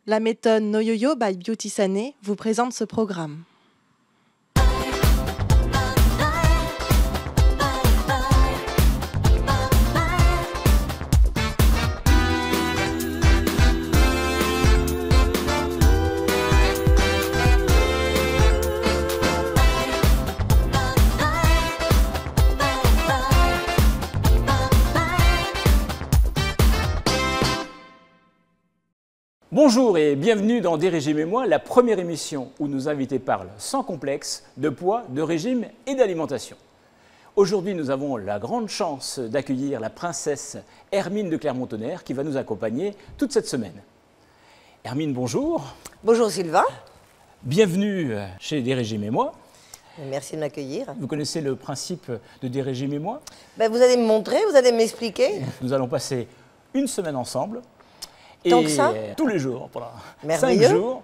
La méthode No Yo-Yo by Beauty Sané vous présente ce programme. Bonjour et bienvenue dans Des régimes et moi, la première émission où nos invités parlent sans complexe de poids, de régime et d'alimentation. Aujourd'hui, nous avons la grande chance d'accueillir la princesse Hermine de Clermont-Tonnerre qui va nous accompagner toute cette semaine. Hermine, bonjour. Bonjour Sylvain. Bienvenue chez Des régimes et moi. Merci de m'accueillir. Vous connaissez le principe de Des régimes et moi? Vous allez me montrer, vous allez m'expliquer. Nous allons passer une semaine ensemble. Tant que ça? Tous les jours, pendant 5 jours,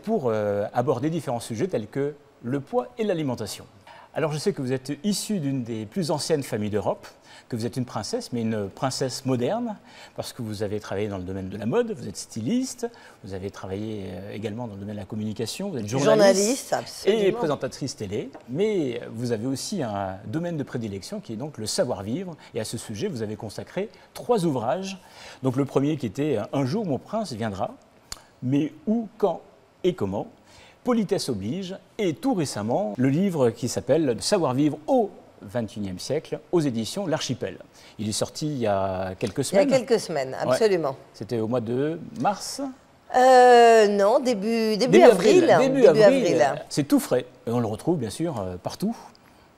pour aborder différents sujets tels que le poids et l'alimentation. Alors je sais que vous êtes issu d'une des plus anciennes familles d'Europe, que vous êtes une princesse, mais une princesse moderne, parce que vous avez travaillé dans le domaine de la mode, vous êtes styliste, vous avez travaillé également dans le domaine de la communication, vous êtes journaliste et présentatrice télé, mais vous avez aussi un domaine de prédilection qui est donc le savoir-vivre, et à ce sujet vous avez consacré 3 ouvrages. Donc le premier qui était « Un jour mon prince viendra », mais où, quand et comment, politesse oblige, et tout récemment le livre qui s'appelle « Savoir-vivre au XXIe siècle » aux éditions L'Archipel. Il est sorti il y a quelques semaines. Il y a quelques semaines, absolument. Ouais. C'était au mois de mars? Non, début avril. Début avril. C'est tout frais. Et on le retrouve bien sûr partout.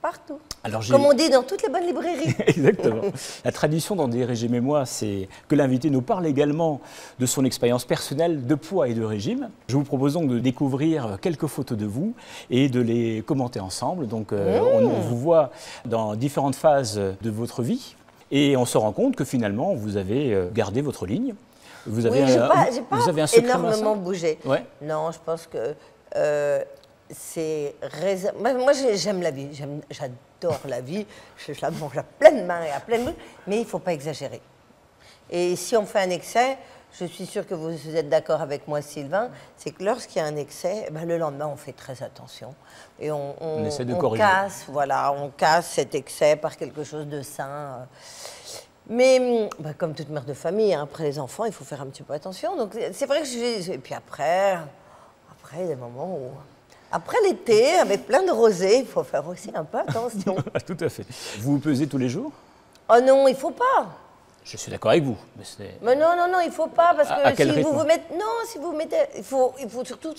Partout. Alors, comme on dit dans toutes les bonnes librairies. Exactement. La tradition dans Des régimes et moi, c'est que l'invité nous parle également de son expérience personnelle de poids et de régime. Je vous propose donc de découvrir quelques photos de vous et de les commenter ensemble. Donc on vous voit dans différentes phases de votre vie et on se rend compte que finalement vous avez gardé votre ligne. Vous avez, vous avez un secret énormément bougé. Ouais. Non, je pense que c'est... Moi, j'aime la vie, j'adore la vie, je la mange à pleine main et à pleine bouche, mais il ne faut pas exagérer. Et si on fait un excès, je suis sûre que vous êtes d'accord avec moi, Sylvain, c'est que lorsqu'il y a un excès, le lendemain, on fait très attention. Et on essaie de corriger. On casse cet excès par quelque chose de sain. Mais comme toute mère de famille, après les enfants, il faut faire un petit peu attention. Donc c'est vrai que et puis après, il y a des moments où... Après l'été, avec plein de rosée, il faut faire aussi un peu attention. Tout à fait. Vous vous pesez tous les jours? Oh non, il ne faut pas. Je suis d'accord avec vous. Mais non, il ne faut pas, parce que si vous mettez... Non, si vous mettez... Il faut surtout...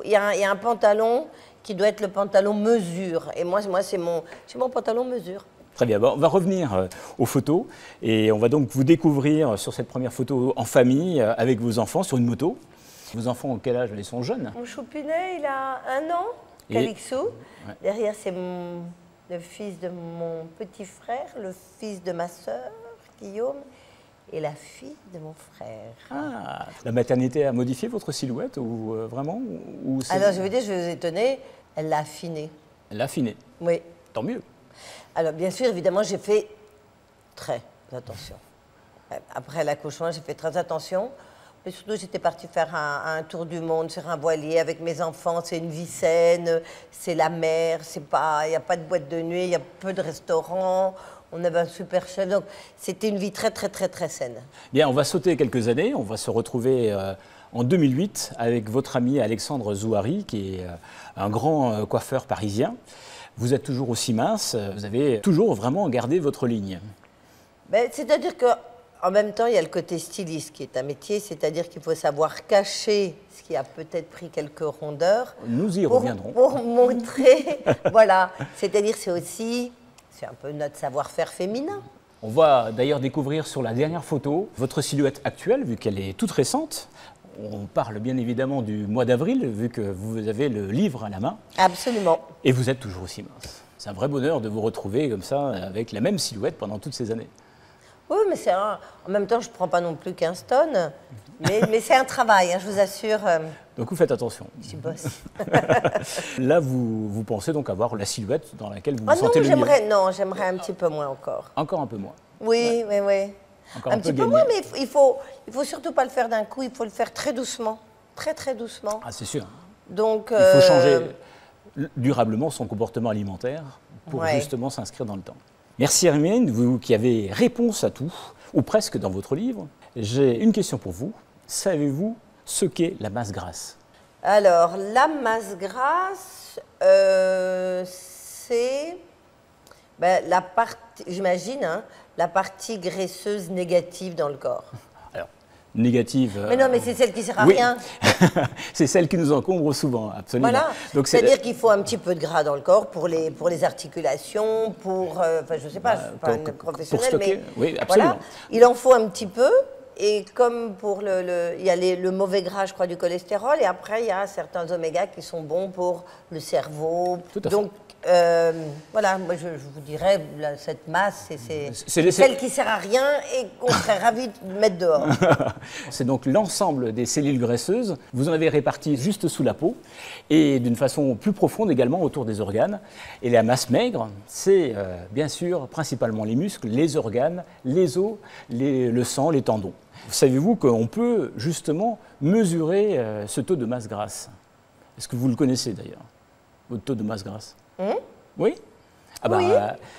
Il y a un pantalon qui doit être le pantalon mesure. Et moi c'est mon pantalon mesure. Très bien, bon, on va revenir aux photos. Et on va donc vous découvrir sur cette première photo en famille, avec vos enfants, sur une moto. Vos enfants, quel âge? Ils sont jeunes? Mon choupinet, il a 1 an, Calixo. Ouais. Derrière, c'est le fils de mon petit frère, le fils de ma sœur, Guillaume, et la fille de mon frère. Ah, la maternité a modifié votre silhouette ou vraiment ou Alors, je veux dire, je vais vous étonner, elle l'a affinée. Elle l'a affinée? Oui. Tant mieux. Alors, bien sûr, évidemment, j'ai fait très attention. Après l'accouchement, j'ai fait très attention. Mais surtout, j'étais partie faire un tour du monde sur un voilier avec mes enfants. C'est une vie saine, c'est la mer, il n'y a pas de boîte de nuit, il y a peu de restaurants. On avait un super chef, donc c'était une vie très, très, très, très saine. Bien, on va sauter quelques années. On va se retrouver en 2008 avec votre ami Alexandre Zouhari, qui est un grand coiffeur parisien. Vous êtes toujours aussi mince, vous avez toujours vraiment gardé votre ligne. C'est-à-dire que... En même temps, il y a le côté styliste qui est un métier, c'est-à-dire qu'il faut savoir cacher ce qui a peut-être pris quelques rondeurs. Nous y reviendrons. Pour montrer, voilà. C'est-à-dire c'est un peu notre savoir-faire féminin. On va d'ailleurs découvrir sur la dernière photo votre silhouette actuelle, vu qu'elle est toute récente. On parle bien évidemment du mois d'avril, vu que vous avez le livre à la main. Absolument. Et vous êtes toujours aussi mince. C'est un vrai bonheur de vous retrouver comme ça, avec la même silhouette pendant toutes ces années. Oui, mais en même temps, je ne prends pas non plus 15 tonnes, mais c'est un travail, je vous assure. Donc vous faites attention. Je bosse. Là, vous pensez donc avoir la silhouette dans laquelle vous vous sentez le mieux? Non, j'aimerais un petit peu moins encore. Encore un peu moins? Oui, oui. Encore un petit peu moins, mais il faut surtout pas le faire d'un coup, il faut le faire très doucement. très très doucement. Ah, c'est sûr. Donc, il faut changer durablement son comportement alimentaire pour justement s'inscrire dans le temps. Merci Hermine, vous qui avez réponse à tout, ou presque dans votre livre. J'ai une question pour vous. Savez-vous ce qu'est la masse grasse? Alors, la masse grasse, c'est la partie, j'imagine, hein, la partie graisseuse négative dans le corps. Alors, négative... Mais non, mais c'est celle qui ne sert à rien. C'est celle qui nous encombre souvent, absolument. Voilà, c'est-à-dire qu'il faut un petit peu de gras dans le corps pour les articulations, pour... Enfin, je ne sais pas, je ne suis pas une professionnelle, stocker, mais oui, absolument. Voilà, il en faut un petit peu. Et comme pour il y a le mauvais gras, je crois, du cholestérol, et après, il y a certains omégas qui sont bons pour le cerveau. Tout à fait. Donc, voilà, moi, je vous dirais, cette masse, c'est celle qui ne sert à rien et qu'on serait ravi de mettre dehors. C'est donc l'ensemble des cellules graisseuses. Vous en avez réparti juste sous la peau et d'une façon plus profonde également autour des organes. Et la masse maigre, c'est bien sûr principalement les muscles, les organes, les os, le sang, les tendons. Savez-vous qu'on peut justement mesurer ce taux de masse grasse? Est-ce que vous le connaissez d'ailleurs, votre taux de masse grasse? Oui. Ah bah, oui.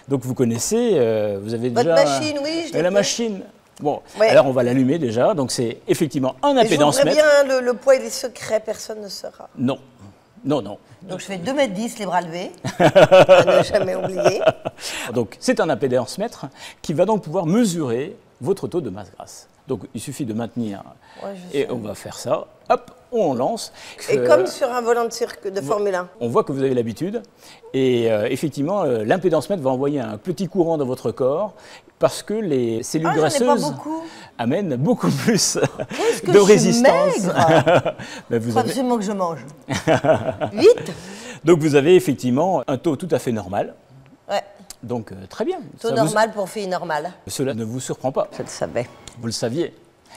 Donc vous connaissez, vous avez votre déjà... machine, oui, je l'ai la fait. Machine. Bon, alors on va l'allumer déjà. Donc c'est effectivement un impédance mètre. mètre. Je voudrais bien le poids et les secrets, personne ne saura. Non, non, non. Donc je fais 2,10 m les bras levés, à ne jamais oublier. Donc c'est un impédance mètre qui va donc pouvoir mesurer votre taux de masse grasse. Donc il suffit de maintenir, et on va faire ça, hop, on lance. Et comme sur un volant de cirque de Formule 1. On voit que vous avez l'habitude, et effectivement, l'impédance mètre va envoyer un petit courant dans votre corps, parce que les cellules graisseuses amènent beaucoup plus de résistance. Il faut absolument que je mange. Vite. Donc vous avez effectivement un taux tout à fait normal. Ouais. Donc très bien. Taux normal pour fille normale. Cela ne vous surprend pas. Je le savais. Vous le saviez.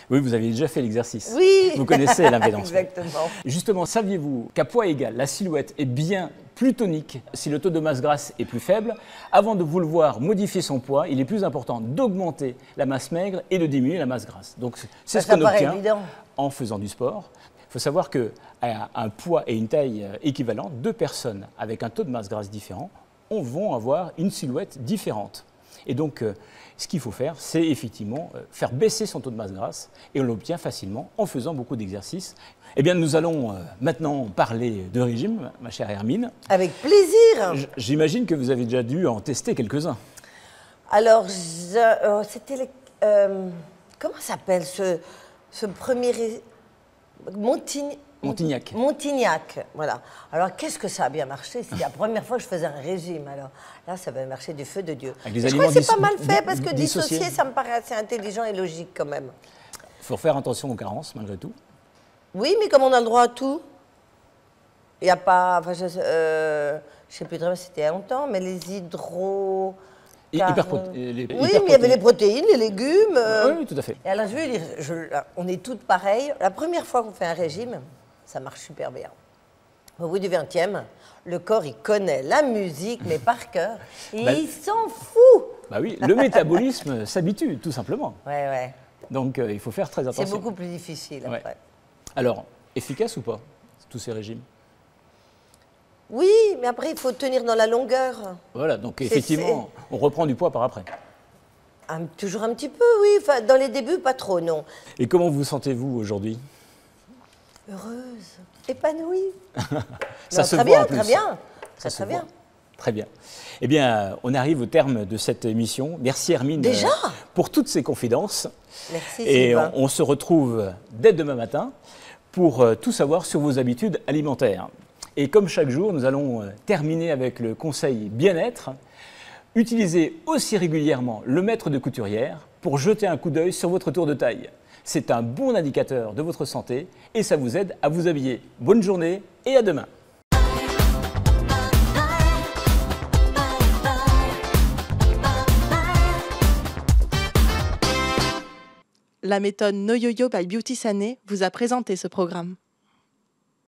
Oui, vous aviez déjà fait l'exercice. Oui. Vous connaissez l'impédance. Exactement. Justement, saviez-vous qu'à poids égal, la silhouette est bien plus tonique si le taux de masse grasse est plus faible? Avant de vouloir modifier son poids, il est plus important d'augmenter la masse maigre et de diminuer la masse grasse. Donc c'est ce qu'on obtient en faisant du sport. Il faut savoir qu'à un poids et une taille équivalents, deux personnes avec un taux de masse grasse différent vont avoir une silhouette différente. Et donc, ce qu'il faut faire, c'est effectivement faire baisser son taux de masse grasse, et on l'obtient facilement en faisant beaucoup d'exercices. Eh bien, nous allons maintenant parler de régime, ma chère Hermine. Avec plaisir. J'imagine que vous avez déjà dû en tester quelques-uns. Alors, c'était comment s'appelle ce premier... Montignac, voilà. Alors, qu'est-ce que ça a bien marché? C'était la première fois que je faisais un régime. Alors là, ça avait marché du feu de Dieu. Je crois que c'est pas mal fait, parce que dissocier, ça me paraît assez intelligent et logique quand même. Il faut faire attention aux carences, malgré tout. Oui, mais comme on a le droit à tout, il n'y a pas... Enfin, je ne sais plus très bien si c'était il y a longtemps, mais les hydro... Oui, mais il y avait les protéines, les légumes. Oui, tout à fait. Et alors, je veux dire, on est toutes pareilles. La première fois qu'on fait un régime, ça marche super bien. Au bout du 20e, le corps, il connaît la musique, mais par cœur. Et il s'en fout. Bah oui, le métabolisme s'habitue, tout simplement. Ouais. Donc, il faut faire très attention. C'est beaucoup plus difficile après. Ouais. Alors, efficace ou pas, tous ces régimes? Oui, mais après, il faut tenir dans la longueur. Voilà, donc effectivement, on reprend du poids par après. Toujours un petit peu, oui. Enfin, dans les débuts, pas trop, non. Et comment vous sentez-vous aujourd'hui? Heureuse, épanouie. Ça se voit voit en plus. Très bien, très bien. Très bien. Eh bien, on arrive au terme de cette émission. Merci Hermine déjà pour toutes ces confidences. Merci Et Sylvain. on se retrouve dès demain matin pour tout savoir sur vos habitudes alimentaires. Et comme chaque jour, nous allons terminer avec le conseil bien-être. Utilisez aussi régulièrement le mètre de couturière pour jeter un coup d'œil sur votre tour de taille. C'est un bon indicateur de votre santé et ça vous aide à vous habiller. Bonne journée et à demain. La méthode No Yo-Yo by Beauty Sané vous a présenté ce programme.